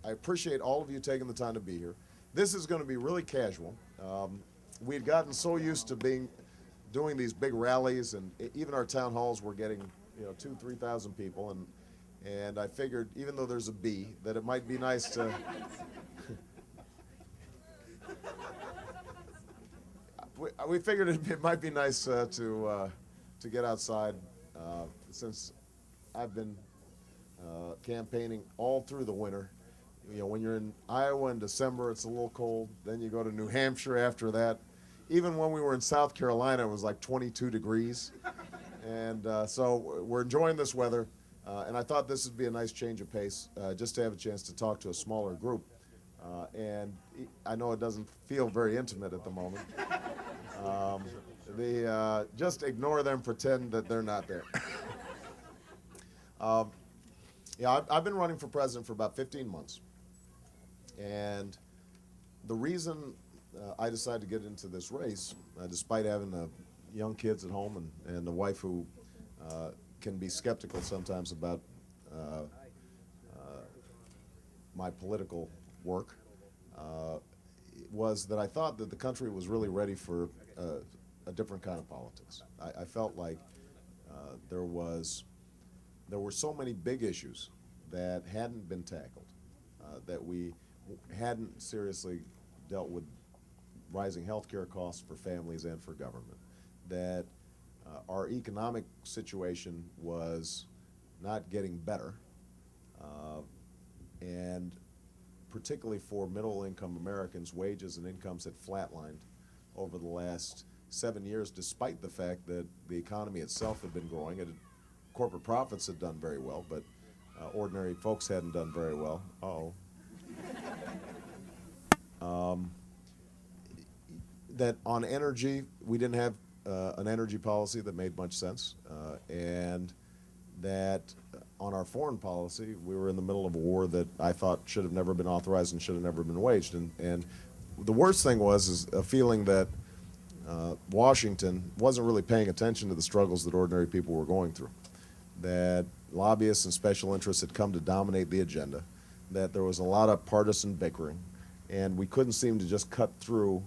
I appreciate all of you taking the time to be here. This is going to be really casual. We'd gotten so used to doing these big rallies, and even our town halls were getting 2,000-3,000 people, and I figured, even though there's a B, that it might be nice to we figured it might be nice to get outside, since I've been campaigning all through the winter. When you're in Iowa in December, it's a little cold. Then you go to New Hampshire after that. Even when we were in South Carolina, it was like 22 degrees. And so we're enjoying this weather. And I thought this would be a nice change of pace, just to have a chance to talk to a smaller group. And I know it doesn't feel very intimate at the moment. Just ignore them, pretend that they're not there. I've been running for president for about 15 months. And the reason I decided to get into this race, despite having young kids at home and a wife who can be skeptical sometimes about my political work, was that I thought that the country was really ready for a different kind of politics. I felt like there were so many big issues that hadn't been tackled, that we hadn't seriously dealt with rising health care costs for families and for government, that our economic situation was not getting better, and particularly for middle-income Americans, wages and incomes had flatlined over the last 7 years, despite the fact that the economy itself had been growing. Corporate profits had done very well, but ordinary folks hadn't done very well. That on energy, we didn't have an energy policy that made much sense, and that on our foreign policy, we were in the middle of a war that I thought should have never been authorized and should have never been waged. And the worst thing is a feeling that Washington wasn't really paying attention to the struggles that ordinary people were going through, that lobbyists and special interests had come to dominate the agenda, that there was a lot of partisan bickering, and we couldn't seem to just cut through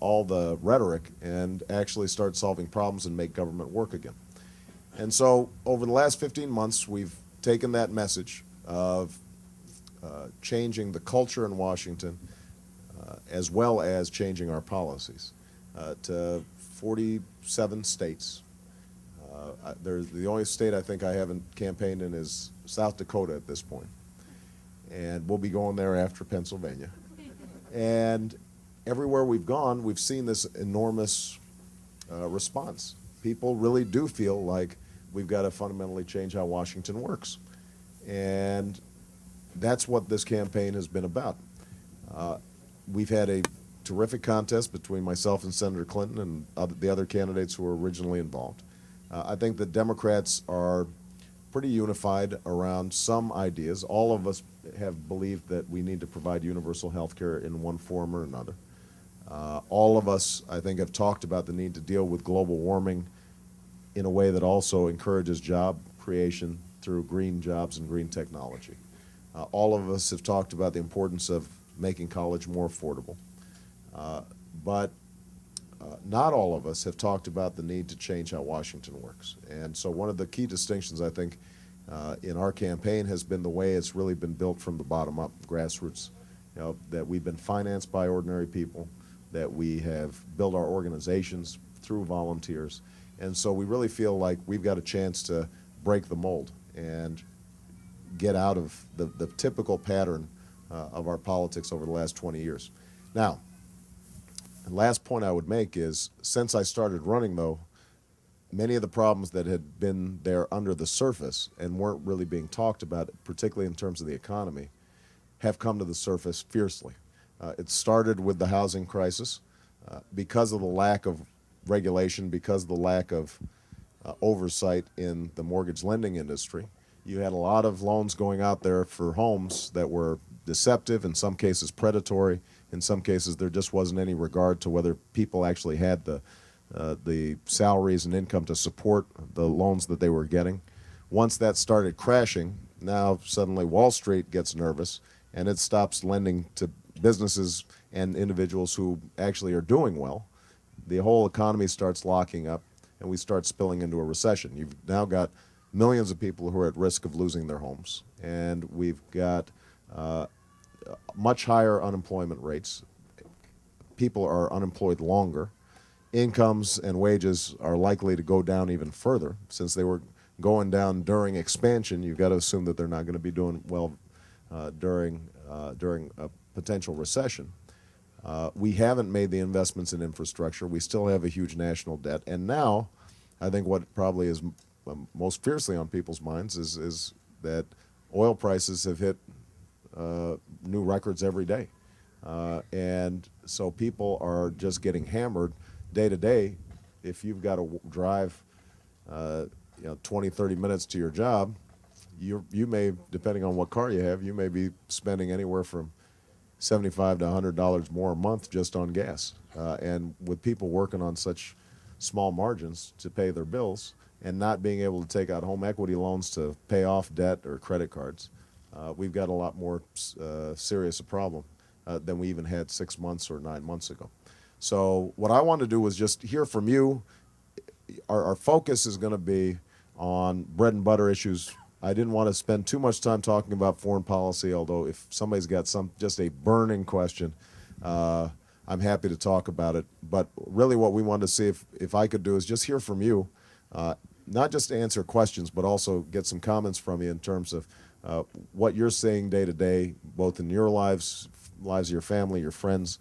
all the rhetoric and actually start solving problems and make government work again. And so over the last 15 months, we've taken that message of changing the culture in Washington, as well as changing our policies, to 47 states. The only state I think I haven't campaigned in is South Dakota at this point. And we'll be going there after Pennsylvania. And everywhere we've gone, we've seen this enormous response. People really do feel like we've got to fundamentally change how Washington works. And that's what this campaign has been about. We've had a terrific contest between myself and Senator Clinton and the other candidates who were originally involved. I think the Democrats are pretty unified around some ideas. All of us have believed that we need to provide universal health care in one form or another. All of us, I think, have talked about the need to deal with global warming in a way that also encourages job creation through green jobs and green technology. All of us have talked about the importance of making college more affordable. But not all of us have talked about the need to change how Washington works. And so one of the key distinctions, I think, in our campaign has been the way it's really been built from the bottom up, grassroots. That we've been financed by ordinary people, that we have built our organizations through volunteers. And so we really feel like we've got a chance to break the mold and get out of the typical pattern of our politics over the last 20 years. Now, the last point I would make is, since I started running, though, many of the problems that had been there under the surface and weren't really being talked about, particularly in terms of the economy, have come to the surface fiercely. It started with the housing crisis. Because of the lack of regulation, because of the lack of oversight in the mortgage lending industry, you had a lot of loans going out there for homes that were deceptive, in some cases predatory. In some cases, there just wasn't any regard to whether people actually had the salaries and income to support the loans that they were getting. Once that started crashing, Now suddenly Wall Street gets nervous and it stops lending to businesses and individuals who actually are doing well. The whole economy starts locking up and we start spilling into a recession. You've now got millions of people who are at risk of losing their homes, and we've got much higher unemployment rates. People are unemployed longer. Incomes and wages are likely to go down even further. Since they were going down during expansion, you've got to assume that they're not going to be doing well during a potential recession. We haven't made the investments in infrastructure. We still have a huge national debt. And now, I think what probably is most fiercely on people's minds is that oil prices have hit new records every day. And so people are just getting hammered day to day. If you've got to drive 20, 30 minutes to your job, you may, depending on what car you have, you may be spending anywhere from $75 to $100 more a month just on gas. And with people working on such small margins to pay their bills and not being able to take out home equity loans to pay off debt or credit cards, we've got a lot more serious a problem than we even had 6 months or 9 months ago. So what I want to do was just hear from you. Our focus is going to be on bread and butter issues. I didn't want to spend too much time talking about foreign policy, although if somebody's got just a burning question, I'm happy to talk about it. But really what we wanted to see if I could do is just hear from you, not just to answer questions, but also get some comments from you in terms of what you're seeing day to day, both in your lives of your family, your friends,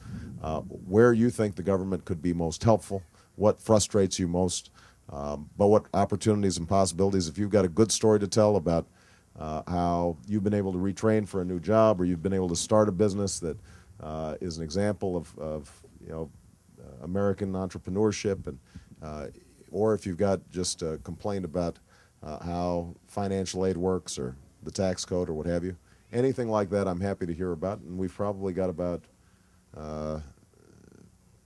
where you think the government could be most helpful, what frustrates you most, but what opportunities and possibilities. If you've got a good story to tell about how you've been able to retrain for a new job, or you've been able to start a business that is an example of American entrepreneurship, and or if you've got just a complaint about how financial aid works or the tax code or what have you, anything like that, I'm happy to hear about. And we've probably got about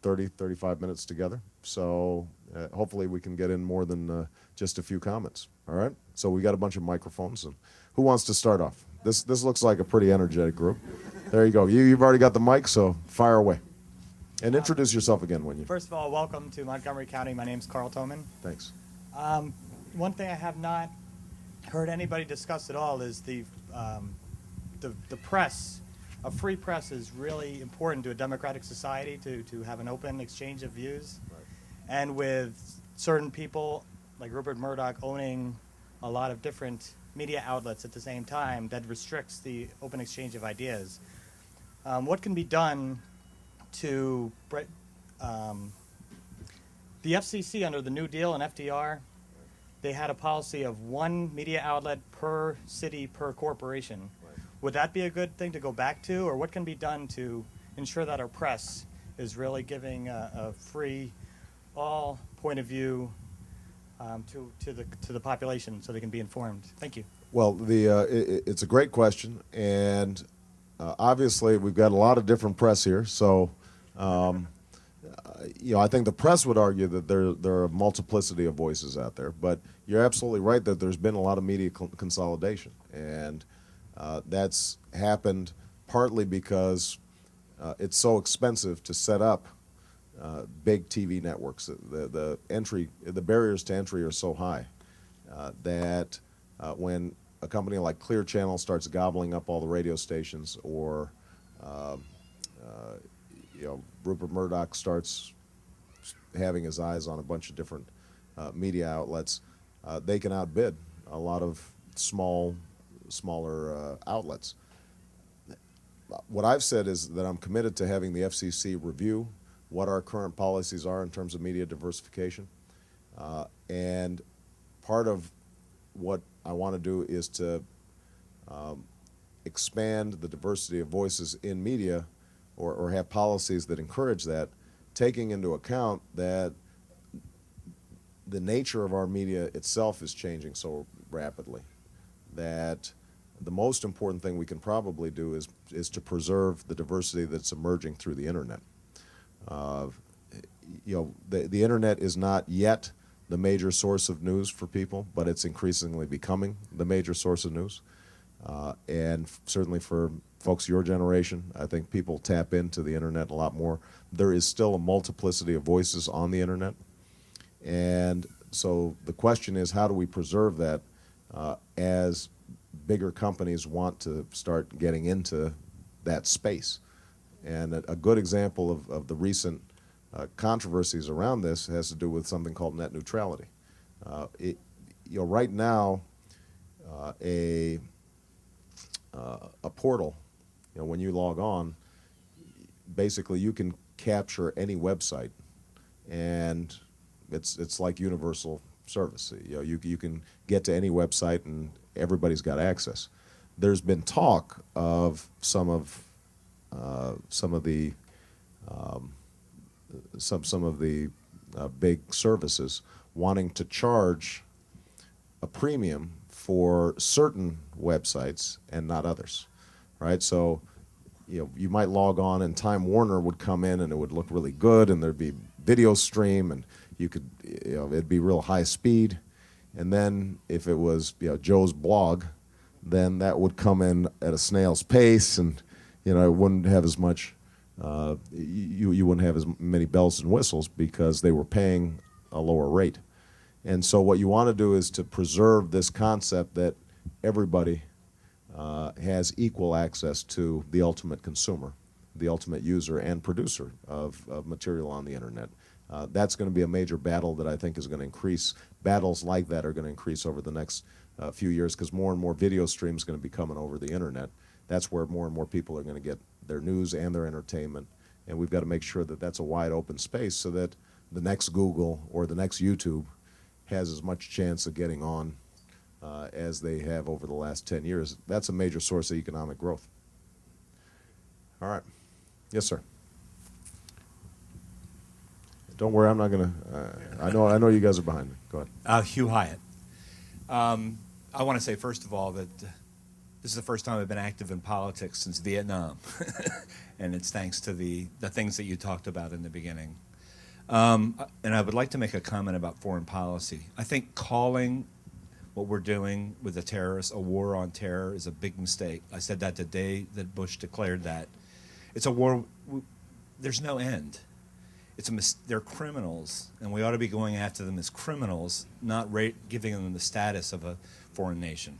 30, 35 minutes together. So hopefully we can get in more than just a few comments. All right? So we got a bunch of microphones. And who wants to start off? This looks like a pretty energetic group. There you go. You've already got the mic, so fire away. And introduce yourself again when you... First of all, welcome to Montgomery County. My name's Carl Toman. Thanks. One thing I have not heard anybody discuss at all is the press. A free press is really important to a democratic society to have an open exchange of views. Right. And with certain people like Rupert Murdoch owning a lot of different media outlets at the same time, that restricts the open exchange of ideas. What can be done to... the FCC under the New Deal and FDR, they had a policy of one media outlet per city per corporation. Right. Would that be a good thing to go back to, or what can be done to ensure that our press is really giving a free, all point of view to the population so they can be informed? Thank you. Well, it's a great question, and obviously we've got a lot of different press here. So, I think the press would argue that there are a multiplicity of voices out there, but you're absolutely right that there's been a lot of media consolidation, and that's happened partly because it's so expensive to set up big TV networks. The barriers to entry are so high that when a company like Clear Channel starts gobbling up all the radio stations, or Rupert Murdoch starts having his eyes on a bunch of different media outlets, they can outbid a lot of smaller outlets. What I've said is that I'm committed to having the FCC review what our current policies are in terms of media diversification. And part of what I want to do is to expand the diversity of voices in media, or have policies that encourage that, taking into account that the nature of our media itself is changing so rapidly that the most important thing we can probably do is to preserve the diversity that's emerging through the internet. The internet is not yet the major source of news for people, but it's increasingly becoming the major source of news. And certainly for folks your generation, I think people tap into the internet a lot more. There is still a multiplicity of voices on the internet. And so the question is, how do we preserve that as bigger companies want to start getting into that space? And a good example of the recent controversies around this has to do with something called net neutrality. Right now, a portal, when you log on, basically you can capture any website, and it's like universal service. You can get to any website, and everybody's got access. There's been talk of some of the big services wanting to charge a premium for certain websites and not others, right? So, you might log on and Time Warner would come in and it would look really good, and there'd be video stream, and you could, it'd be real high speed. And then if it was, Joe's blog, then that would come in at a snail's pace, and, it wouldn't have as much, you wouldn't have as many bells and whistles because they were paying a lower rate. And so what you want to do is to preserve this concept that everybody has equal access to the ultimate consumer, the ultimate user and producer of material on the internet. That's going to be a major battle that I think is going to increase. Battles like that are going to increase over the next few years, because more and more video streams are going to be coming over the internet. That's where more and more people are going to get their news and their entertainment. And we've got to make sure that that's a wide open space so that the next Google or the next YouTube has as much chance of getting on as they have over the last 10 years. That's a major source of economic growth. All right. Yes, sir. Don't worry, I'm not going to. I know you guys are behind me. Go ahead. Hugh Hyatt. I want to say, first of all, that this is the first time I've been active in politics since Vietnam. And it's thanks to the things that you talked about in the beginning. And I would like to make a comment about foreign policy. I think calling what we're doing with the terrorists a war on terror is a big mistake. I said that the day that Bush declared that. It's a war. There's no end. They're criminals, and we ought to be going after them as criminals, not giving them the status of a foreign nation.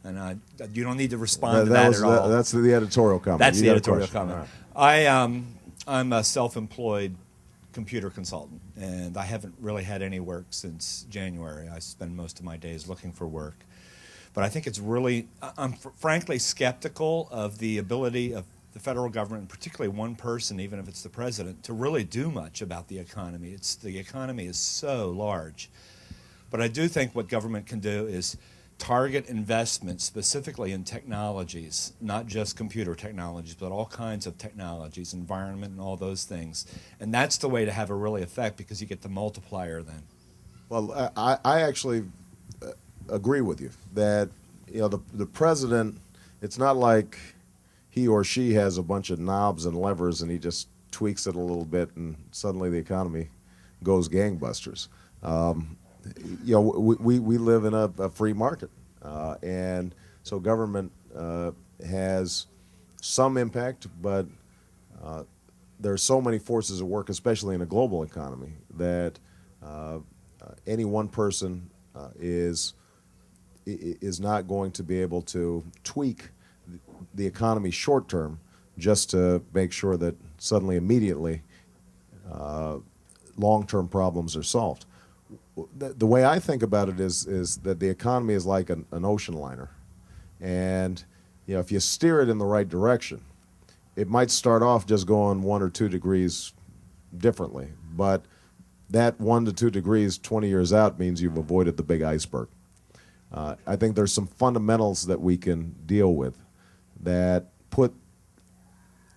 You don't need to respond to that at all. That's the editorial comment. That's the editorial comment. Right. I'm a self-employed computer consultant, and I haven't really had any work since January. I spend most of my days looking for work. But I think it's really, I'm frankly skeptical of the ability of the federal government, and particularly one person, even if it's the president, to really do much about the economy. The economy is so large. But I do think what government can do is target investment specifically in technologies, not just computer technologies, but all kinds of technologies, environment and all those things. And that's the way to have a really effect, because you get the multiplier then. Well, I actually agree with you that the president, it's not like he or she has a bunch of knobs and levers and he just tweaks it a little bit and suddenly the economy goes gangbusters. We live in a free market, and so government has some impact, but there are so many forces at work, especially in a global economy, that any one person is not going to be able to tweak the economy short term just to make sure that suddenly, immediately, long-term problems are solved. The way I think about it is that the economy is like an ocean liner, and if you steer it in the right direction, it might start off just going 1 or 2 degrees differently, but that 1 to 2 degrees 20 years out means you've avoided the big iceberg. I think there's some fundamentals that we can deal with that put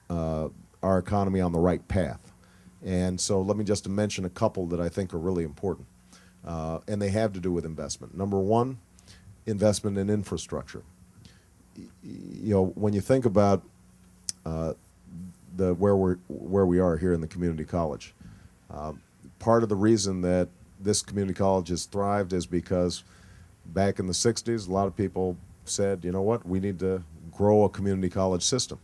our economy on the right path. And so let me just mention a couple that I think are really important. And they have to do with investment. Number one, investment in infrastructure. When you think about where we are here in the community college, part of the reason that this community college has thrived is because back in the 60s, a lot of people said, you know what, we need to grow a community college system.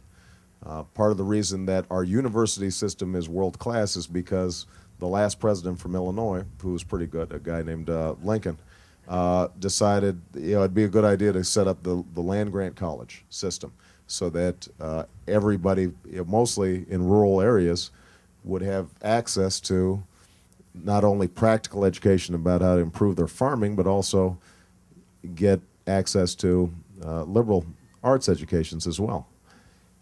Part of the reason that our university system is world class is because the last president from Illinois, who was pretty good, a guy named Lincoln, decided it'd be a good idea to set up the land grant college system so that everybody, mostly in rural areas, would have access to not only practical education about how to improve their farming, but also get access to liberal arts educations as well.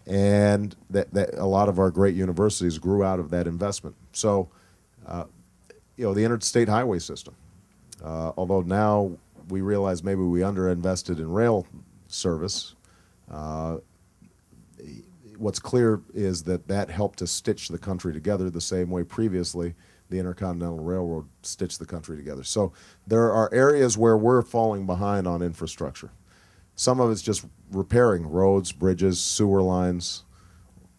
And that a lot of our great universities grew out of that investment. So, the interstate highway system, although now we realize maybe we underinvested in rail service, what's clear is that helped to stitch the country together the same way previously the Intercontinental Railroad stitched the country together. So there are areas where we're falling behind on infrastructure. Some of it's just repairing roads, bridges, sewer lines,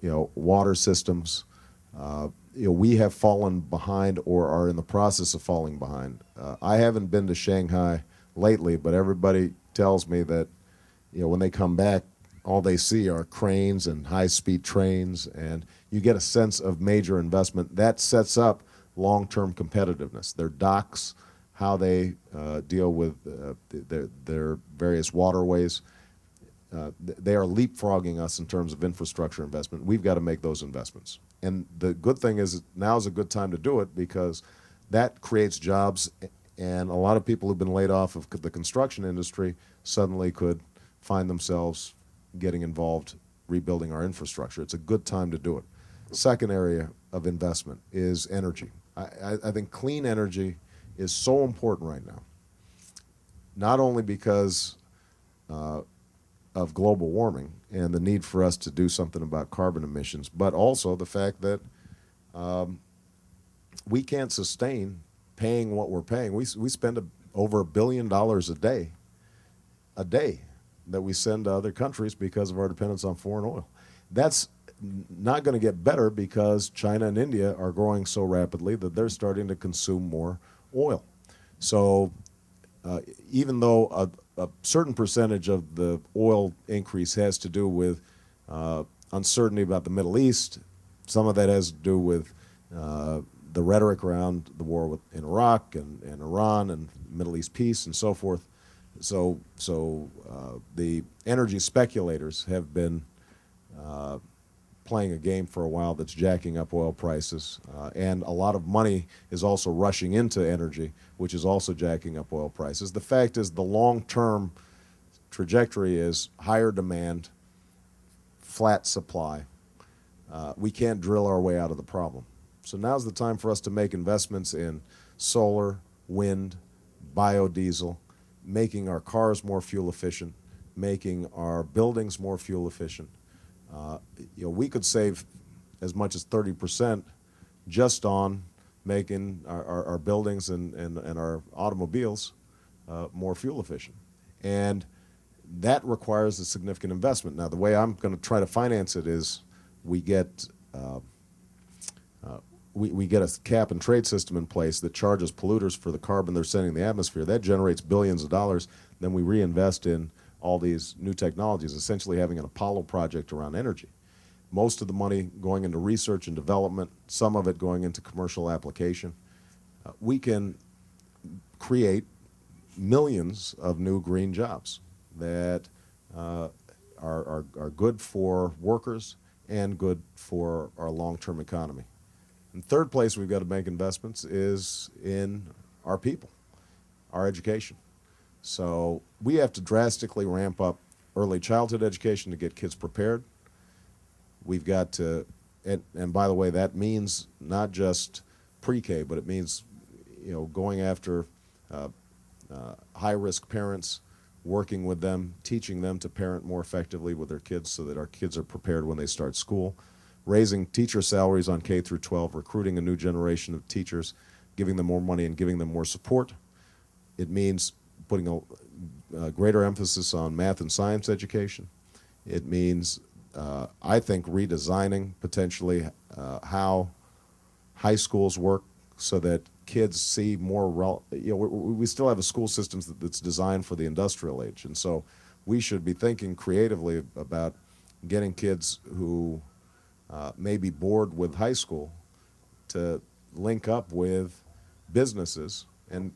water systems. We have fallen behind or are in the process of falling behind. I haven't been to Shanghai lately, but everybody tells me that when they come back, all they see are cranes and high-speed trains, and you get a sense of major investment. That sets up long-term competitiveness. Their docks, how they deal with their various waterways, they are leapfrogging us in terms of infrastructure investment. We've got to make those investments. And the good thing is now is a good time to do it because that creates jobs, and a lot of people who've been laid off of the construction industry suddenly could find themselves getting involved rebuilding our infrastructure. It's a good time to do it. Second area of investment is energy. I think clean energy is so important right now, not only because of global warming and the need for us to do something about carbon emissions, but also the fact that we can't sustain paying what we're paying. We spend over $1 billion a day that we send to other countries because of our dependence on foreign oil. That's not going to get better because China and India are growing so rapidly that they're starting to consume more oil. So even though a certain percentage of the oil increase has to do with uncertainty about the Middle East, some of that has to do with the rhetoric around the war in Iraq and Iran and Middle East peace and so forth. So the energy speculators have been playing a game for a while that's jacking up oil prices, and a lot of money is also rushing into energy, which is also jacking up oil prices. The fact is the long-term trajectory is higher demand, flat supply. We can't drill our way out of the problem. So now's the time for us to make investments in solar, wind, biodiesel, making our cars more fuel efficient, making our buildings more fuel efficient. We could save as much as 30% just on making our buildings and our automobiles more fuel efficient. And that requires a significant investment. Now, the way I'm going to try to finance it is we get a cap and trade system in place that charges polluters for the carbon they're sending in the atmosphere. That generates billions of dollars. Then we reinvest in all these new technologies, essentially having an Apollo project around energy. Most of the money going into research and development, some of it going into commercial application. We can create millions of new green jobs that are good for workers and good for our long-term economy. And third place we've got to make investments is in our people, our education. So we have to drastically ramp up early childhood education to get kids prepared. We've got to, and by the way, that means not just pre-K, but it means going after high-risk parents, working with them, teaching them to parent more effectively with their kids so that our kids are prepared when they start school, raising teacher salaries on K through 12, recruiting a new generation of teachers, giving them more money and giving them more support. It means putting a greater emphasis on math and science education. It means, I think, redesigning potentially how high schools work so that kids see more, we still have a school system that's designed for the industrial age. And so we should be thinking creatively about getting kids who may be bored with high school to link up with businesses and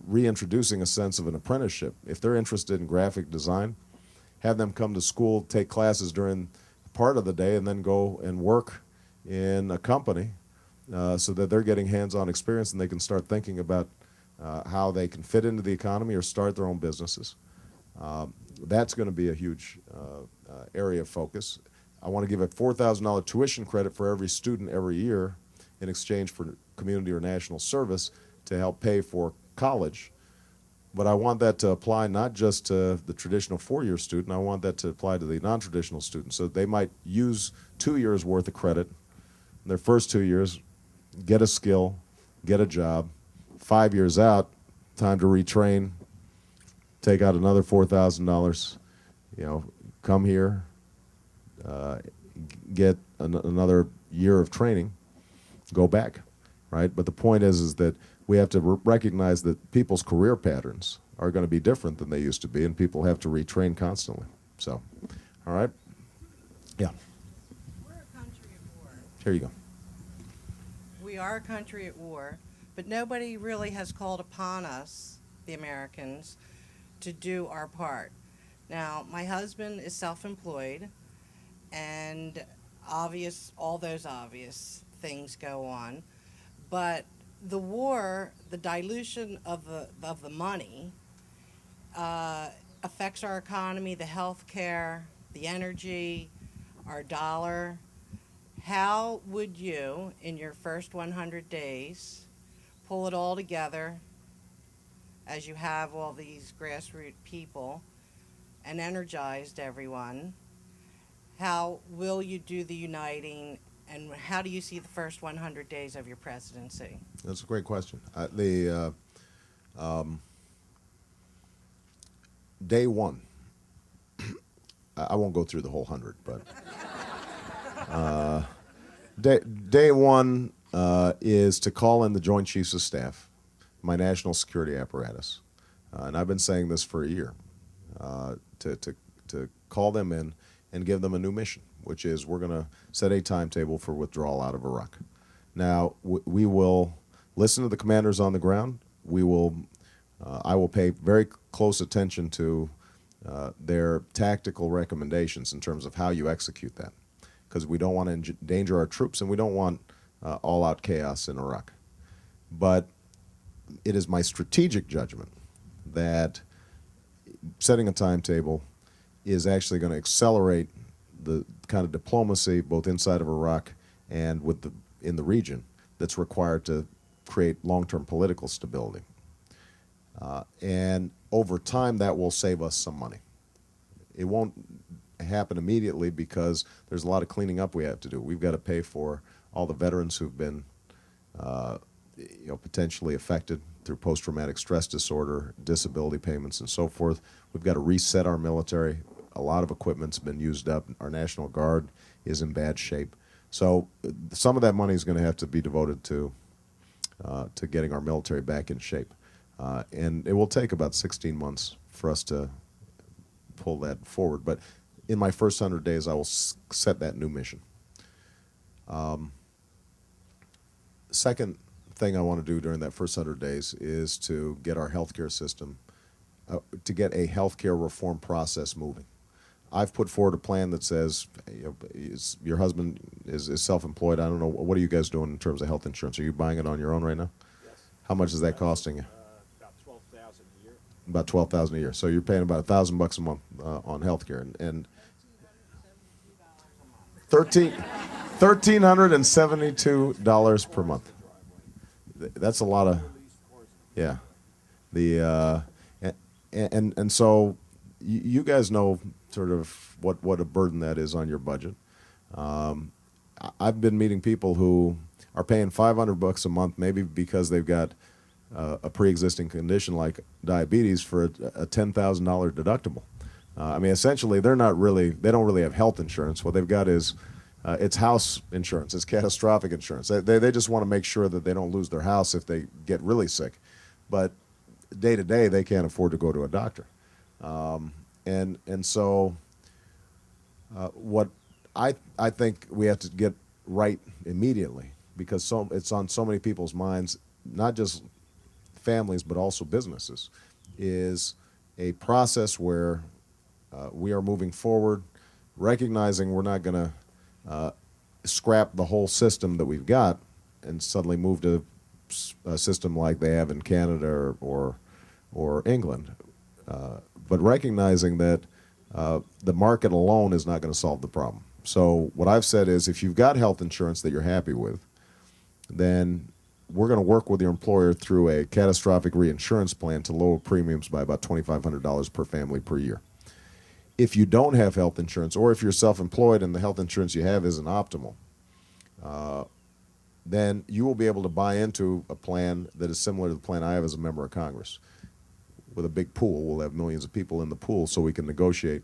reintroducing a sense of an apprenticeship. If they're interested in graphic design, have them come to school, take classes during part of the day, and then go and work in a company so that they're getting hands-on experience and they can start thinking about how they can fit into the economy or start their own businesses. That's going to be a huge area of focus. I want to give a $4,000 tuition credit for every student every year in exchange for community or national service to help pay for college. But I want that to apply not just to the traditional four-year student, I want that to apply to the non-traditional student. So they might use 2 years worth of credit in their first 2 years, get a skill, get a job. 5 years out, time to retrain, take out another $4,000, come here, get another year of training, go back, right? But the point is that we have to recognize that people's career patterns are going to be different than they used to be, and people have to retrain constantly. So, all right? Yeah. We're a country at war. Here you go. We are a country at war, but nobody really has called upon us, the Americans, to do our part. Now, my husband is self-employed, and all those obvious things go on, but the war, the dilution of the money, affects our economy, the health care, the energy, our dollar. How would you, in your first 100 days, pull it all together as you have all these grassroots people and energized everyone? How will you do the uniting, and how do you see the first 100 days of your presidency? That's a great question. Day one, I won't go through the whole 100, but day one is to call in the Joint Chiefs of Staff, my national security apparatus, and I've been saying this for a year, to call them in and give them a new mission, which is we're going to set a timetable for withdrawal out of Iraq. Now, we will listen to the commanders on the ground. I will pay very close attention to their tactical recommendations in terms of how you execute that, because we don't want to endanger our troops and we don't want all-out chaos in Iraq. But it is my strategic judgment that setting a timetable is actually going to accelerate the kind of diplomacy both inside of Iraq and in the region that's required to create long-term political stability. And over time, that will save us some money. It won't happen immediately because there's a lot of cleaning up we have to do. We've got to pay for all the veterans who've been potentially affected through post-traumatic stress disorder, disability payments, and so forth. We've got to reset our military. A lot of equipment's been used up. Our National Guard is in bad shape. So some of that money is going to have to be devoted to getting our military back in shape. And it will take about 16 months for us to pull that forward. But in my first 100 days, I will set that new mission. Second thing I want to do during that first 100 days is to get our healthcare system, to get a healthcare reform process moving. I've put forward a plan that says, your husband is self-employed. I don't know, what are you guys doing in terms of health insurance? Are you buying it on your own right now? Yes. How much is that costing you? About $12,000 a year. About $12,000 a year. So you're paying about $1,000 a month on healthcare, and $1,372 per month. That's a lot of, yeah. And so you guys know sort of what a burden that is on your budget. I've been meeting people who are paying $500 a month, maybe because they've got a pre-existing condition like diabetes for a $10,000 deductible. I mean, essentially, they don't really have health insurance. What they've got is it's house insurance, it's catastrophic insurance. They just want to make sure that they don't lose their house if they get really sick. But day to day, they can't afford to go to a doctor. And so what I think we have to get right immediately, because it's on so many people's minds, not just families but also businesses, is a process where we are moving forward, recognizing we're not going to scrap the whole system that we've got and suddenly move to a system like they have in Canada or England, but recognizing that the market alone is not going to solve the problem. So what I've said is, if you've got health insurance that you're happy with, then we're going to work with your employer through a catastrophic reinsurance plan to lower premiums by about $2,500 per family per year. If you don't have health insurance, or if you're self-employed and the health insurance you have isn't optimal, then you will be able to buy into a plan that is similar to the plan I have as a member of Congress. With a big pool, we'll have millions of people in the pool, so we can negotiate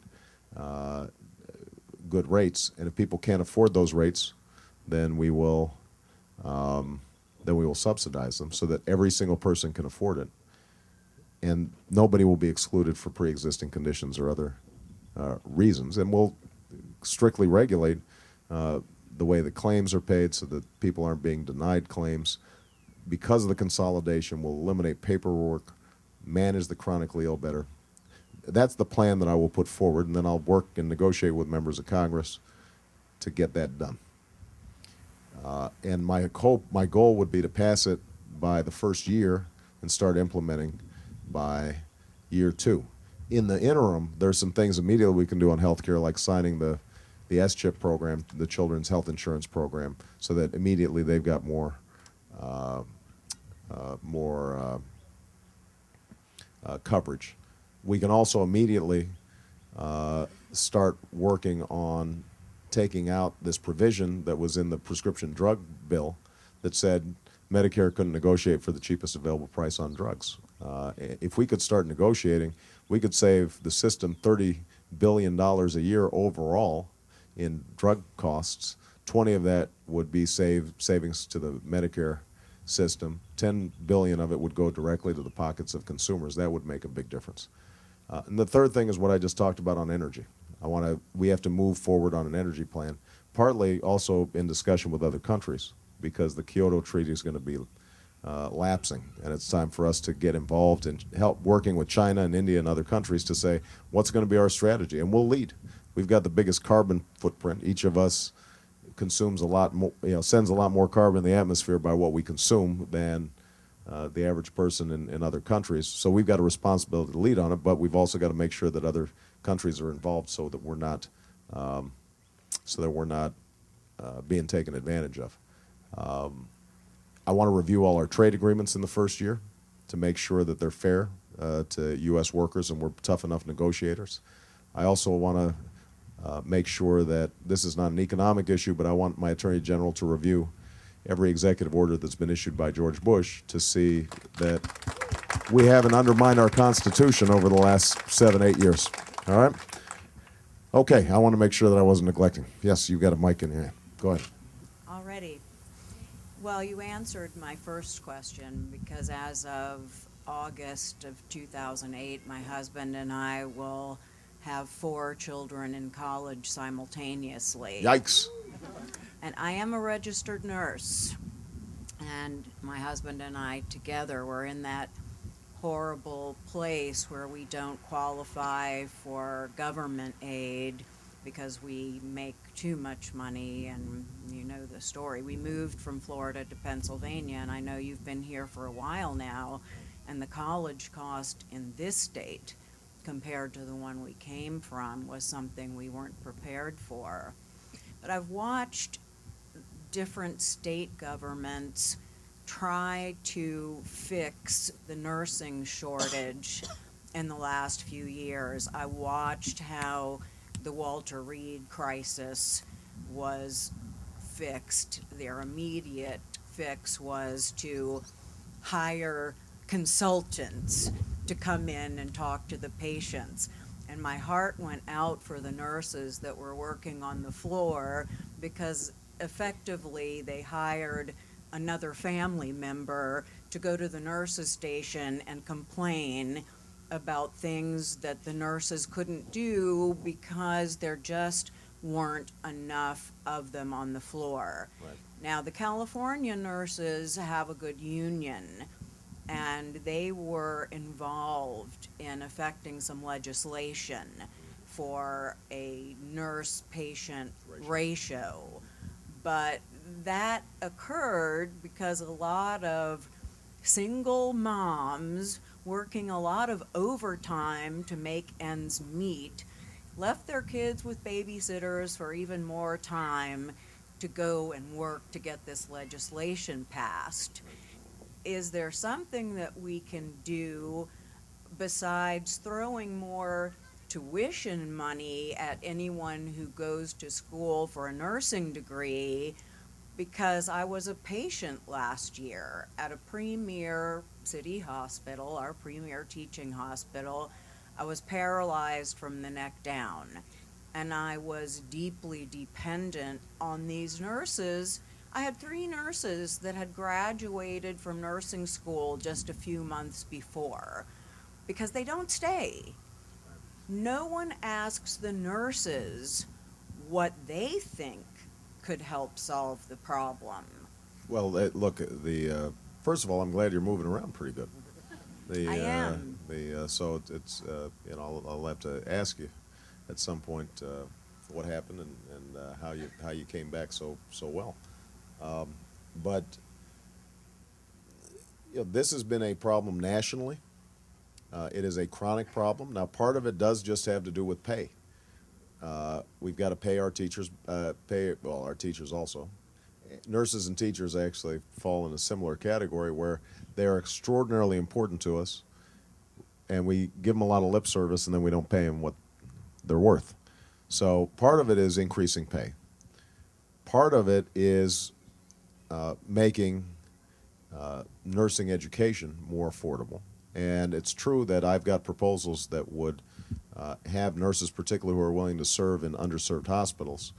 good rates. And if people can't afford those rates, then we will subsidize them so that every single person can afford it, and nobody will be excluded for pre-existing conditions or other reasons. And we'll strictly regulate the way the claims are paid so that people aren't being denied claims. Because of the consolidation, we'll eliminate paperwork, manage the chronically ill better. That's the plan that I will put forward, and then I'll work and negotiate with members of Congress to get that done. And my goal would be to pass it by the first year and start implementing by year 2. In the interim, there's some things immediately we can do on healthcare, like signing the S-CHIP program, the Children's Health Insurance Program, so that immediately they've got more coverage. We can also immediately start working on taking out this provision that was in the prescription drug bill that said Medicare couldn't negotiate for the cheapest available price on drugs. If we could start negotiating, we could save the system $30 billion a year overall in drug costs. 20 of that would be savings to the Medicare system. 10 billion of it would go directly to the pockets of consumers. That would make a big difference. And the third thing is what I just talked about on energy. We have to move forward on an energy plan, partly also in discussion with other countries, because the Kyoto Treaty is going to be lapsing, and it's time for us to get involved and help working with China and India and other countries to say what's going to be our strategy, and we'll lead. We've got the biggest carbon footprint. Each of us consumes a lot more, sends a lot more carbon in the atmosphere by what we consume than the average person in other countries. So we've got a responsibility to lead on it, but we've also got to make sure that other countries are involved so that we're not being taken advantage of. I want to review all our trade agreements in the first year to make sure that they're fair to U.S. workers and we're tough enough negotiators. I also want to make sure that this is not an economic issue, but I want my Attorney General to review every executive order that's been issued by George Bush to see that we haven't undermined our Constitution over the last 7-8 years. All right? Okay, I want to make sure that I wasn't neglecting. Yes, you've got a mic in your hand. Go ahead. Already. Well, you answered my first question, because as of August of 2008, my husband and I will have 4 children in college simultaneously. Yikes. And I am a registered nurse, and my husband and I together were in that horrible place where we don't qualify for government aid because we make too much money, and you know the story. We moved from Florida to Pennsylvania, and I know you've been here for a while now, and the college cost in this state compared to the one we came from was something we weren't prepared for. But I've watched different state governments try to fix the nursing shortage in the last few years. I watched how the Walter Reed crisis was fixed. Their immediate fix was to hire consultants to come in and talk to the patients. And my heart went out for the nurses that were working on the floor, because effectively they hired another family member to go to the nurses' station and complain about things that the nurses couldn't do because there just weren't enough of them on the floor. Right. Now, the California nurses have a good union, and they were involved in affecting some legislation for a nurse-patient ratio. But that occurred because a lot of single moms working a lot of overtime to make ends meet left their kids with babysitters for even more time to go and work to get this legislation passed. Is there something that we can do besides throwing more tuition money at anyone who goes to school for a nursing degree? Because I was a patient last year at a premier city hospital, our premier teaching hospital. I was paralyzed from the neck down, and I was deeply dependent on these nurses. I had 3 nurses that had graduated from nursing school just a few months before, because they don't stay. No one asks the nurses what they think could help solve the problem. Well, look, first of all, I'm glad you're moving around pretty good. I am. So it's I'll have to ask you at some point what happened and how you came back so well. But this has been a problem nationally. It is a chronic problem. Now, part of it does just have to do with pay. We've got to pay our teachers, our teachers also. Nurses and teachers actually fall in a similar category where they are extraordinarily important to us, and we give them a lot of lip service, and then we don't pay them what they're worth. So part of it is increasing pay. Part of it is making nursing education more affordable. And it's true that I've got proposals that would have nurses, particularly who are willing to serve in underserved hospitals,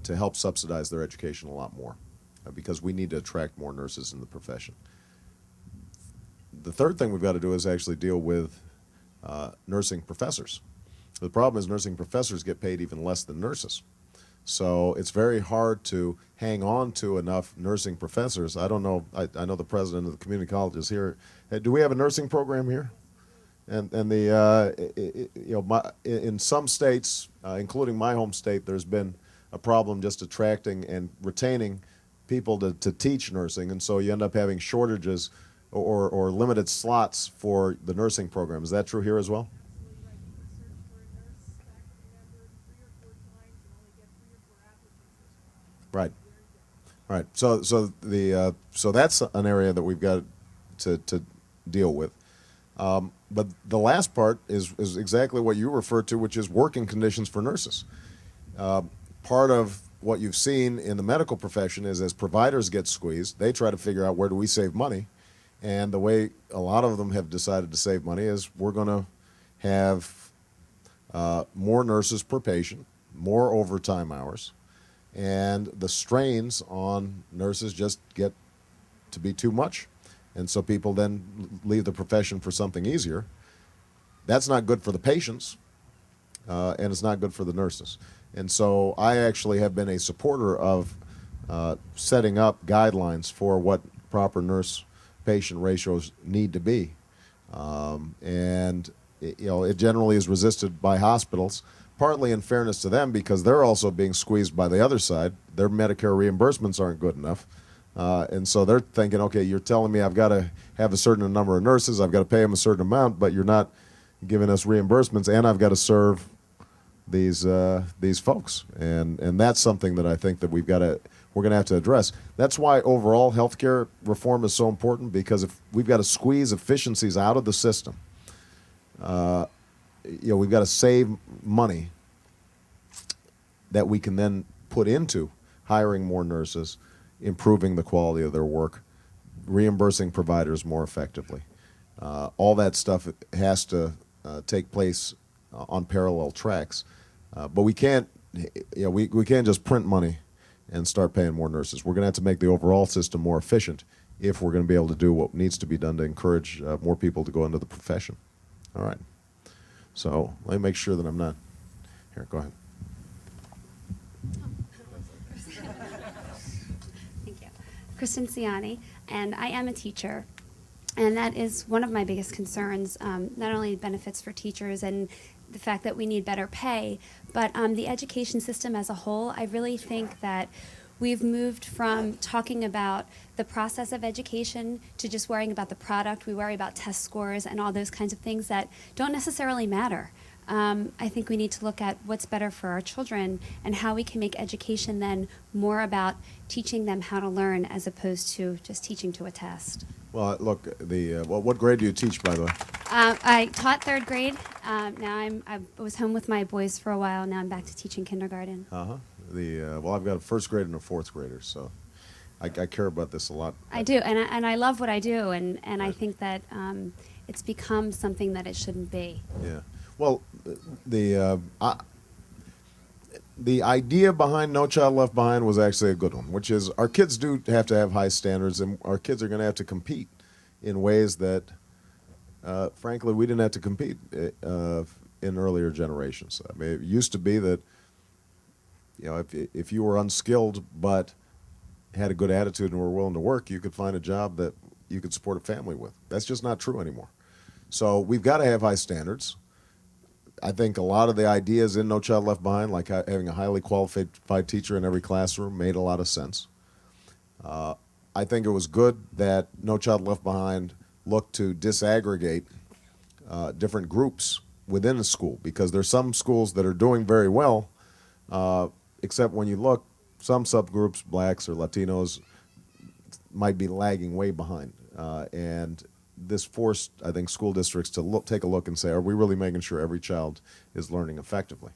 to help subsidize their education a lot more, because we need to attract more nurses in the profession. The third thing we've got to do is actually deal with nursing professors. The problem is nursing professors get paid even less than nurses. So it's very hard to hang on to enough nursing professors. I don't know, I know the president of the community college is here. Do we have a nursing program here? And in some states, including my home state, there's been a problem just attracting and retaining people to teach nursing, and so you end up having shortages or limited slots for the nursing program. Is that true here as well? Right. Right. So that's an area that we've got to deal with. But the last part is exactly what you referred to, which is working conditions for nurses. Part of what you've seen in the medical profession is as providers get squeezed, they try to figure out where do we save money. And the way a lot of them have decided to save money is we're going to have more nurses per patient, more overtime hours, and the strains on nurses just get to be too much. And so people then leave the profession for something easier. That's not good for the patients, and it's not good for the nurses. And so I actually have been a supporter of setting up guidelines for what proper nurse-patient ratios need to be. And it generally is resisted by hospitals, partly in fairness to them because they're also being squeezed by the other side. Their Medicare reimbursements aren't good enough. And so they're thinking, okay, you're telling me I've got to have a certain number of nurses, I've got to pay them a certain amount, but you're not giving us reimbursements, and I've got to serve these folks. And that's something that I think that we're going to have to address. That's why overall healthcare reform is so important, because if we've got to squeeze efficiencies out of the system, we've got to save money that we can then put into hiring more nurses, improving the quality of their work, reimbursing providers more effectively. All that stuff has to take place on parallel tracks. But we can't, we can't just print money and start paying more nurses. We're going to have to make the overall system more efficient if we're going to be able to do what needs to be done to encourage more people to go into the profession. All right. So let me make sure that I'm not. Here, go ahead. Thank you. Kristen Ciani, and I am a teacher. And that is one of my biggest concerns, not only benefits for teachers and the fact that we need better pay, but the education system as a whole. I really think that we've moved from talking about the process of education to just worrying about the product. We worry about test scores and all those kinds of things that don't necessarily matter. I think we need to look at what's better for our children and how we can make education then more about teaching them how to learn as opposed to just teaching to a test. Well, look, what grade do you teach, by the way? I taught third grade. Now I was home with my boys for a while. Now I'm back to teaching kindergarten. Uh-huh. Well, I've got a first grader and a fourth grader, so I care about this a lot. I do, and I love what I do, and I think that it's become something that it shouldn't be. Yeah. Well, the idea behind No Child Left Behind was actually a good one, which is our kids do have to have high standards, and our kids are going to have to compete in ways that, frankly, we didn't have to compete in earlier generations. I mean, it used to be that, you know, if you were unskilled but had a good attitude and were willing to work, you could find a job that you could support a family with. That's just not true anymore. So we've got to have high standards. I think a lot of the ideas in No Child Left Behind, like having a highly qualified teacher in every classroom, made a lot of sense. I think it was good that No Child Left Behind looked to disaggregate different groups within a school, because there's some schools that are doing very well, except when you look, some subgroups, blacks or Latinos, might be lagging way behind. And this forced, I think, school districts to take a look and say, are we really making sure every child is learning effectively?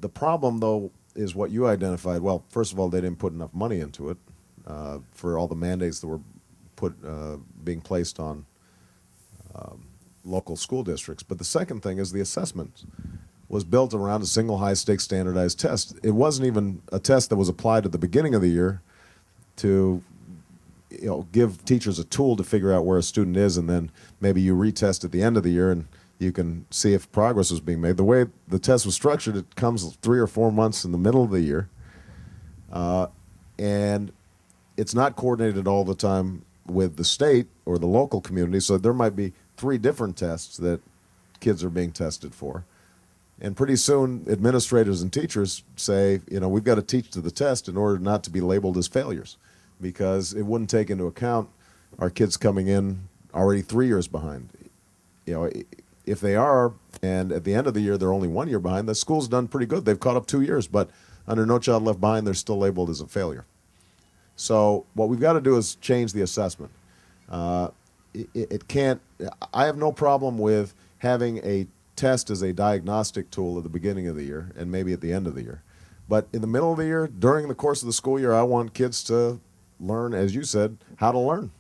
The problem, though, is what you identified. Well, first of all, they didn't put enough money into it for all the mandates that were being placed on local school districts. But the second thing is the assessment was built around a single high-stakes standardized test. It wasn't even a test that was applied at the beginning of the year to, you know, give teachers a tool to figure out where a student is, and then maybe you retest at the end of the year and you can see if progress was being made. The way the test was structured, it comes 3 or 4 months in the middle of the year, and it's not coordinated all the time with the state or the local community, so there might be 3 different tests that kids are being tested for. And pretty soon, administrators and teachers say, you know, we've got to teach to the test in order not to be labeled as failures, because it wouldn't take into account our kids coming in already 3 years behind. You know, if they are, and at the end of the year they're only 1 year behind, the school's done pretty good. They've caught up 2 years, but under No Child Left Behind, they're still labeled as a failure. So what we've got to do is change the assessment. It can't. I have no problem with having a test as a diagnostic tool at the beginning of the year and maybe at the end of the year. But in the middle of the year, during the course of the school year, I want kids to learn, as you said, how to learn.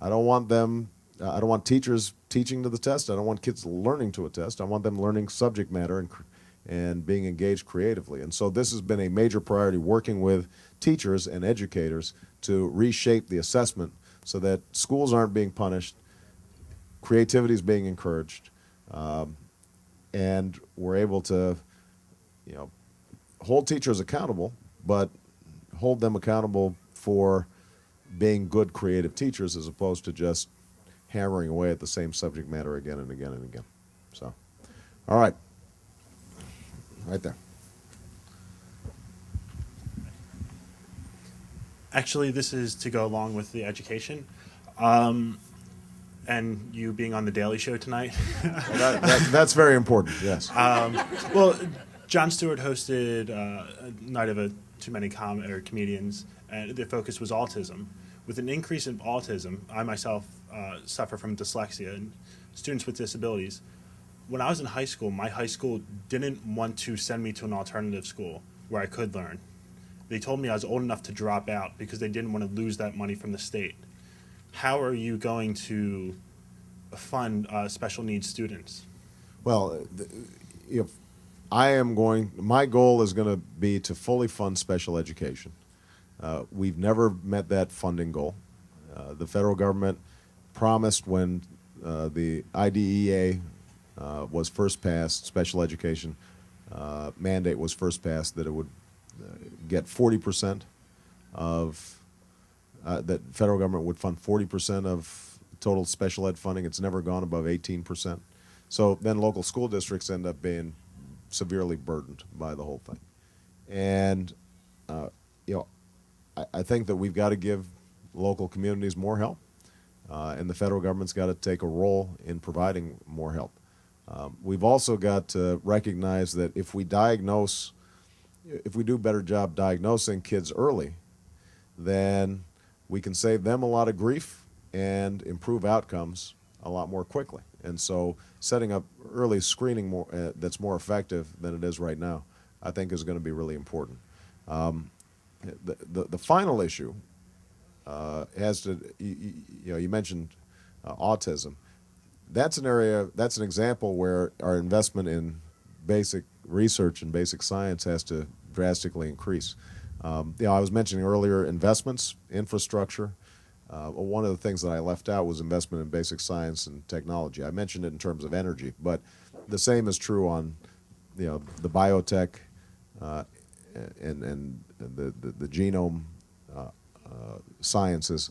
I don't want teachers teaching to the test. I don't want kids learning to a test. I want them learning subject matter and being engaged creatively. And so this has been a major priority, working with teachers and educators to reshape the assessment so that schools aren't being punished, creativity is being encouraged, and we're able to, you know, hold teachers accountable, but hold them accountable for being good creative teachers as opposed to just hammering away at the same subject matter again and again and again. So, all right. Right there. Actually, this is to go along with the education. And you being on the Daily Show tonight. That's very important, yes. Well, Jon Stewart hosted a night of too many comedians, and the focus was autism. With an increase in autism, I myself suffer from dyslexia and students with disabilities. When I was in high school, my high school didn't want to send me to an alternative school where I could learn. They told me I was old enough to drop out because they didn't want to lose that money from the state. How are you going to fund special needs students? Well, my goal is going to be to fully fund special education. We've never met that funding goal. The federal government promised when the IDEA was first passed, special education mandate was first passed, that it would get 40% of, that federal government would fund 40% of total special ed funding. It's never gone above 18%. So then local school districts end up being severely burdened by the whole thing. And, I think that we've got to give local communities more help, and the federal government's got to take a role in providing more help. We've also got to recognize that if we do a better job diagnosing kids early, then we can save them a lot of grief and improve outcomes a lot more quickly. And so setting up early screening that's more effective than it is right now, I think is going to be really important. The final issue has to, you mentioned autism. That's an area, that's an example where our investment in basic research and basic science has to drastically increase. I was mentioning earlier investments, infrastructure. One of the things that I left out was investment in basic science and technology. I mentioned it in terms of energy, but the same is true on, the biotech and the genome sciences.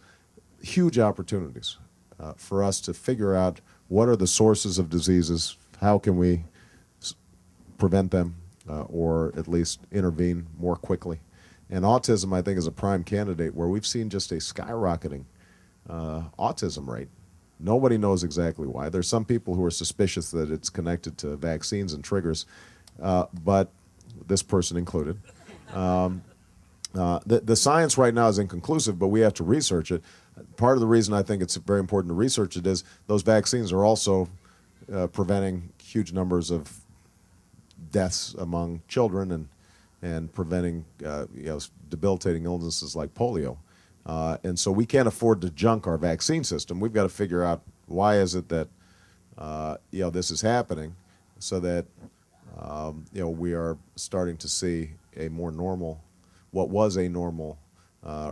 Huge opportunities for us to figure out what are the sources of diseases, how can we prevent them, or at least intervene more quickly. And autism, I think, is a prime candidate where we've seen just a skyrocketing autism rate. Nobody knows exactly why. There's some people who are suspicious that it's connected to vaccines and triggers, but this person included. The science right now is inconclusive, but we have to research it. Part of the reason I think it's very important to research it is those vaccines are also preventing huge numbers of deaths among children and preventing debilitating illnesses like polio. And so we can't afford to junk our vaccine system. We've got to figure out why is it that this is happening, so that we are starting to see a more normal, what was a normal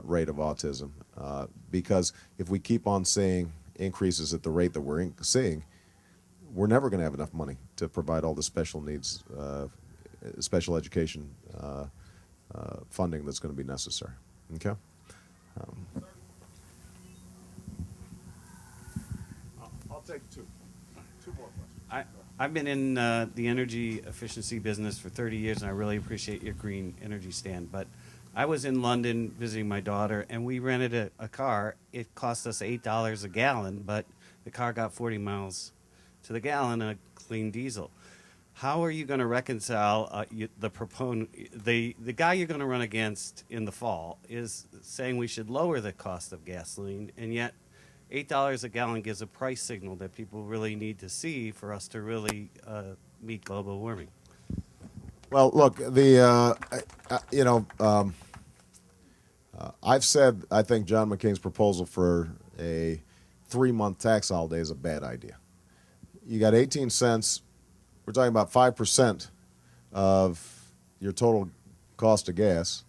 rate of autism. Because if we keep on seeing increases at the rate that we're seeing, we're never going to have enough money to provide all the special needs, special education funding that's going to be necessary. Okay? I'll take two more questions. I've been in the energy efficiency business for 30 years, and I really appreciate your green energy stand. But I was in London visiting my daughter, and we rented a car. It cost us $8 a gallon, but the car got 40 miles to the gallon, a clean diesel. How are you going to reconcile the guy you're going to run against in the fall is saying we should lower the cost of gasoline, and yet $8 a gallon gives a price signal that people really need to see for us to really meet global warming? Well, look, I've said I think John McCain's proposal for a 3-month tax holiday is a bad idea. You got 18 cents. We're talking about 5% of your total cost of gas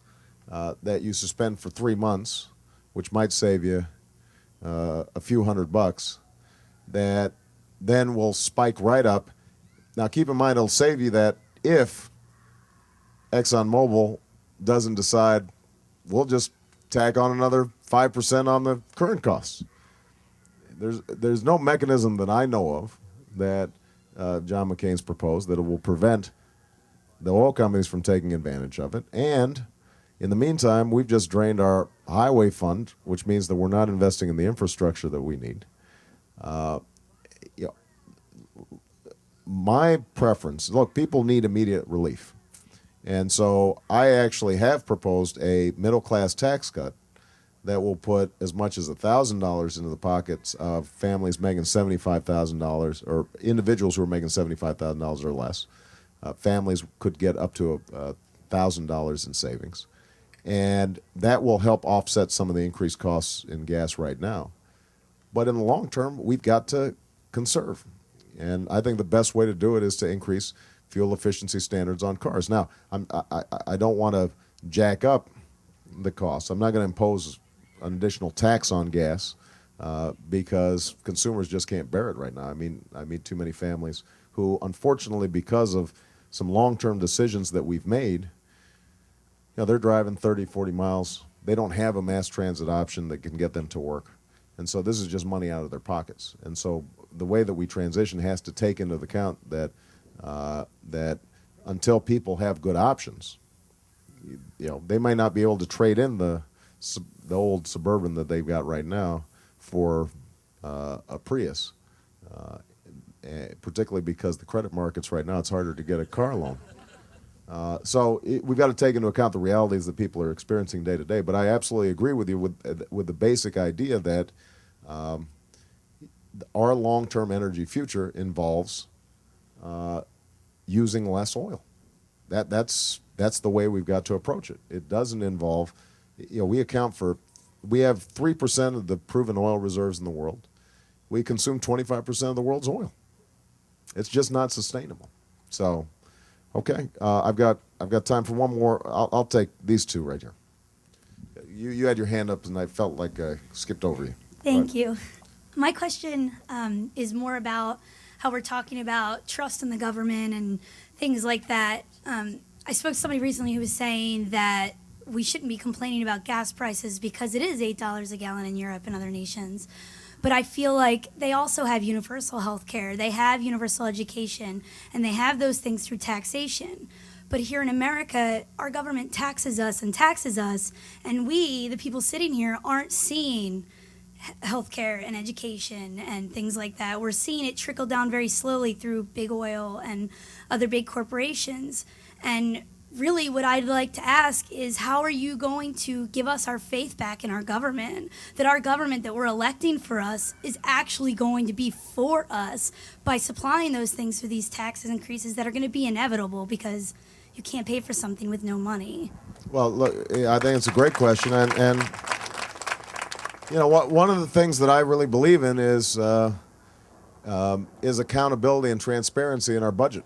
that you suspend for 3 months, which might save you a few $100, that then will spike right up. Now, keep in mind, it'll save you that if ExxonMobil doesn't decide, we'll just tack on another 5% on the current costs. There's no mechanism that I know of that John McCain's proposed that it will prevent the oil companies from taking advantage of it. And in the meantime, we've just drained our highway fund, which means that we're not investing in the infrastructure that we need. My preference, look, people need immediate relief. And so I actually have proposed a middle-class tax cut that will put as much as $1,000 into the pockets of families making $75,000 or individuals who are making $75,000 or less. Families could get up to $1,000 in savings. And that will help offset some of the increased costs in gas right now. But in the long term, we've got to conserve. And I think the best way to do it is to increase fuel efficiency standards on cars. Now, I don't want to jack up the costs. I'm not going to impose an additional tax on gas because consumers just can't bear it right now. I meet too many families who, unfortunately, because of some long-term decisions that we've made, they're driving 30, 40 miles. They don't have a mass transit option that can get them to work. And so this is just money out of their pockets. And so the way that we transition has to take into account that that until people have good options, they might not be able to trade in the old Suburban that they've got right now for a Prius, particularly because the credit markets right now, it's harder to get a car loan. We've got to take into account the realities that people are experiencing day to day. But I absolutely agree with you with the basic idea that our long-term energy future involves using less oil. That's the way we've got to approach it. It doesn't involve, we have 3% of the proven oil reserves in the world. We consume 25% of the world's oil. It's just not sustainable. So, okay, I've got time for one more. I'll take these two right here. You had your hand up, and I felt like I skipped over you. Thank you. My question is more about how we're talking about trust in the government and things like that. I spoke to somebody recently who was saying that we shouldn't be complaining about gas prices because it is $8 a gallon in Europe and other nations. But I feel like they also have universal health care, they have universal education, and they have those things through taxation. But here in America, our government taxes us, and we, the people sitting here, aren't seeing healthcare and education and things like that. We're seeing it trickle down very slowly through big oil and other big corporations. And really what I'd like to ask is, how are you going to give us our faith back in our government, that our government that we're electing for us is actually going to be for us by supplying those things through these taxes increases that are going to be inevitable because you can't pay for something with no money? Well, look, I think it's a great question, and one of the things that I really believe in is accountability and transparency in our budget.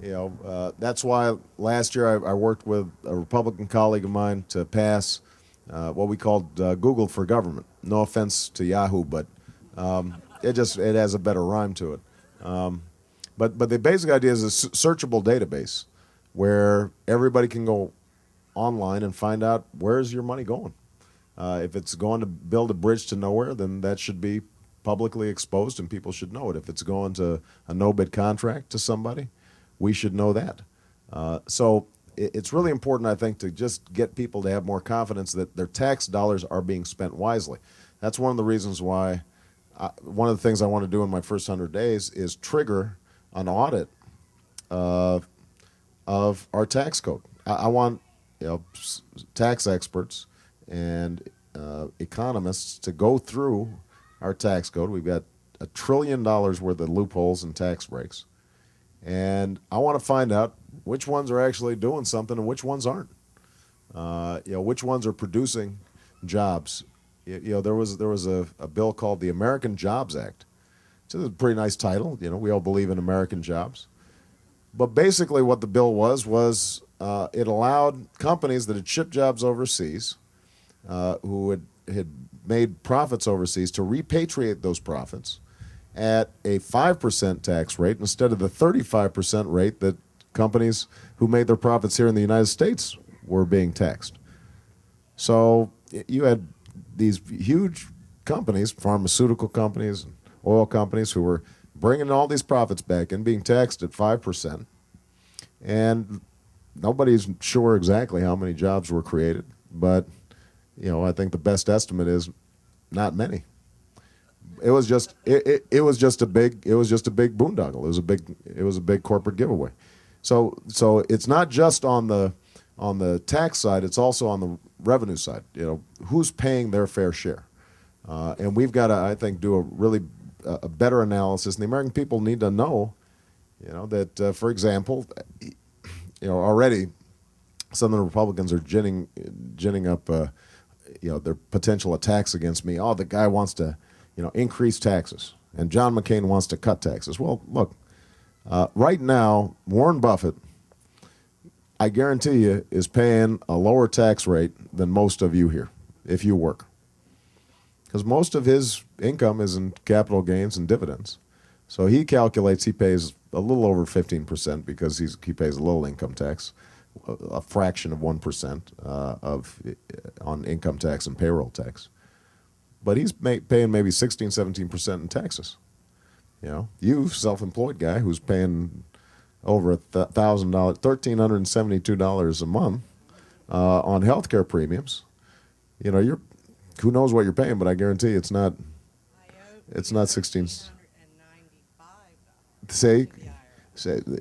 That's why last year I worked with a Republican colleague of mine to pass what we called Google for Government. No offense to Yahoo, but it has a better rhyme to it. But the basic idea is a searchable database where everybody can go online and find out where's your money going. If it's going to build a bridge to nowhere, then that should be publicly exposed and people should know it. If it's going to a no-bid contract to somebody, we should know that. So it's really important, I think, to just get people to have more confidence that their tax dollars are being spent wisely. That's one of the reasons why, one of the things I want to do in my first 100 days is trigger an audit of our tax code. I want tax experts and economists to go through our tax code. We've got $1 trillion worth of loopholes and tax breaks. And I want to find out which ones are actually doing something and which ones aren't. Which ones are producing jobs. There was a bill called the American Jobs Act. It's a pretty nice title. We all believe in American jobs. But basically what the bill was it allowed companies that had shipped jobs overseas, who had made profits overseas, to repatriate those profits at a 5% tax rate instead of the 35% rate that companies who made their profits here in the United States were being taxed. So you had these huge companies, pharmaceutical companies, oil companies, who were bringing all these profits back and being taxed at 5%. And nobody's sure exactly how many jobs were created, but I think the best estimate is not many. It was just a big boondoggle. It was a big corporate giveaway. So it's not just on the tax side, it's also on the revenue side. Who's paying their fair share? And we've got to, I think, do a better analysis. And the American people need to know, that for example, already some of the Republicans are ginning up their potential attacks against me. Oh, the guy wants to increase taxes, and John McCain wants to cut taxes. Well, look, right now, Warren Buffett, I guarantee you, is paying a lower tax rate than most of you here, if you work. because most of his income is in capital gains and dividends. So he calculates he pays a little over 15% because he pays a little income tax, a fraction of 1% on income tax and payroll tax. But he's paying maybe 16, 17% in taxes. You self-employed guy who's paying over $1,000, $1,372 a month on healthcare premiums. You're who knows what you're paying, but I guarantee it's not 16. Say,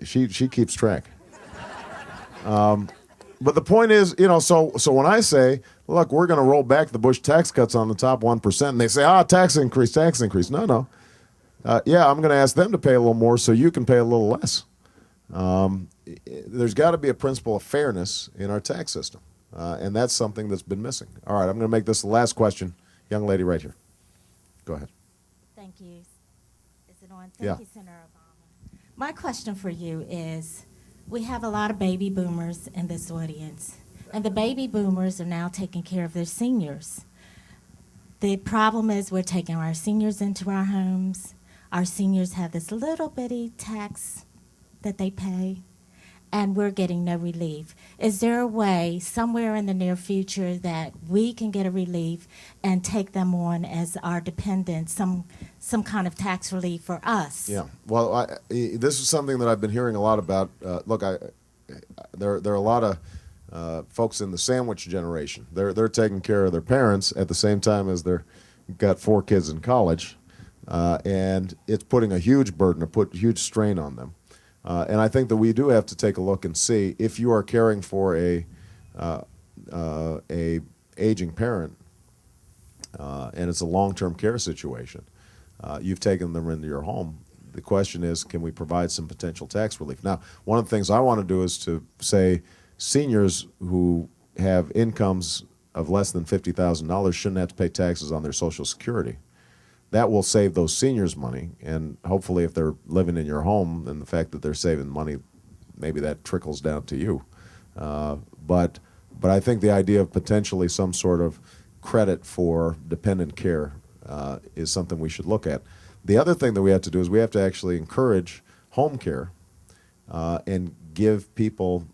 she keeps track. But the point is, so when I say, look, we're going to roll back the Bush tax cuts on the top 1%, and they say, tax increase. No. Yeah, I'm going to ask them to pay a little more so you can pay a little less. There's got to be a principle of fairness in our tax system, and that's something that's been missing. All right, I'm going to make this the last question. Young lady right here. Go ahead. Thank you. Is it on? Yeah. Thank you, Senator Obama. My question for you is, we have a lot of baby boomers in this audience, and the baby boomers are now taking care of their seniors. The problem is we're taking our seniors into our homes. Our seniors have this little bitty tax that they pay, and we're getting no relief. Is there a way somewhere in the near future that we can get a relief and take them on as our dependents, some kind of tax relief for us? Yeah. Well, this is something that I've been hearing a lot about. Look, there are a lot of folks in the sandwich generation. They're taking care of their parents at the same time as they're got 4 kids in college, and it's putting a huge burden, huge strain on them. And I think that we do have to take a look and see if you are caring for a aging parent, and it's a long-term care situation. You've taken them into your home. The question is, can we provide some potential tax relief? Now, one of the things I want to do is to say seniors who have incomes of less than $50,000 shouldn't have to pay taxes on their Social Security. That will save those seniors money, and hopefully if they're living in your home, then the fact that they're saving money, maybe that trickles down to you. But I think the idea of potentially some sort of credit for dependent care is something we should look at. The other thing that we have to do is we have to actually encourage home care and give people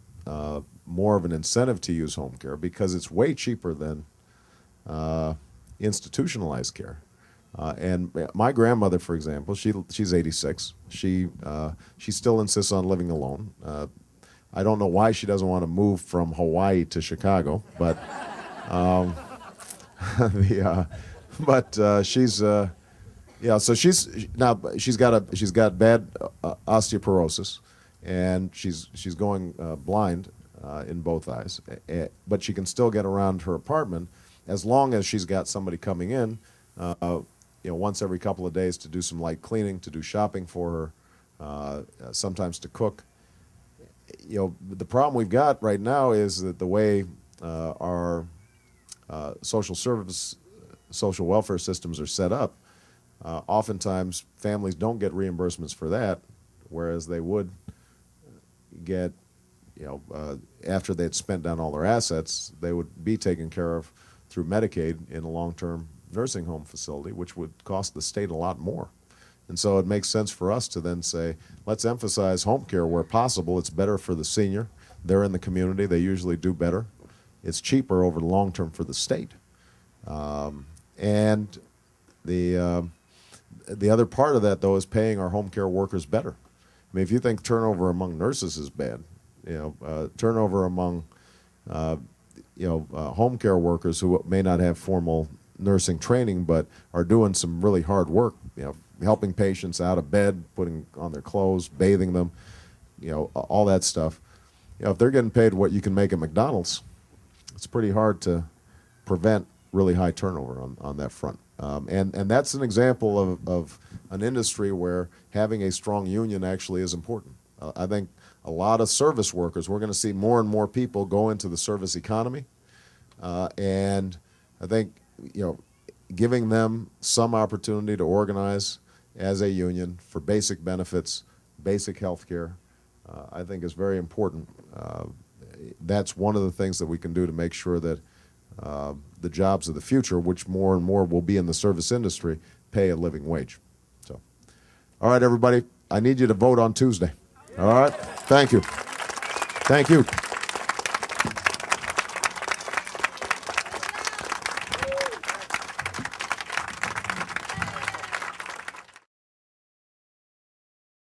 more of an incentive to use home care because it's way cheaper than institutionalized care. And my grandmother, for example, she's 86. She still insists on living alone. I don't know why she doesn't want to move from Hawaii to Chicago, but she's yeah. So she's got bad osteoporosis, and she's going blind in both eyes, but she can still get around her apartment as long as she's got somebody coming in. Once every couple of days to do some light cleaning, to do shopping for her, sometimes to cook. The problem we've got right now is that the way our social welfare systems are set up, oftentimes families don't get reimbursements for that, whereas they would get, after they'd spent down all their assets, they would be taken care of through Medicaid in a long-term nursing home facility, which would cost the state a lot more. And so it makes sense for us to then say, let's emphasize home care where possible. It's better for the senior. They're in the community. They usually do better. It's cheaper over the long term for the state. And the other part of that, though, is paying our home care workers better. I mean, if you think turnover among nurses is bad, turnover among home care workers who may not have formal nursing training but are doing some really hard work, helping patients out of bed, putting on their clothes, bathing them, all that stuff. If they're getting paid what you can make at McDonald's, it's pretty hard to prevent really high turnover on that front. And that's an example of an industry where having a strong union actually is important. I think a lot of service workers, we're going to see more and more people go into the service economy. And I think, giving them some opportunity to organize as a union for basic benefits, basic health care, I think is very important. That's one of the things that we can do to make sure that the jobs of the future, which more and more will be in the service industry, pay a living wage. So, all right, everybody, I need you to vote on Tuesday. All right? Thank you. Thank you.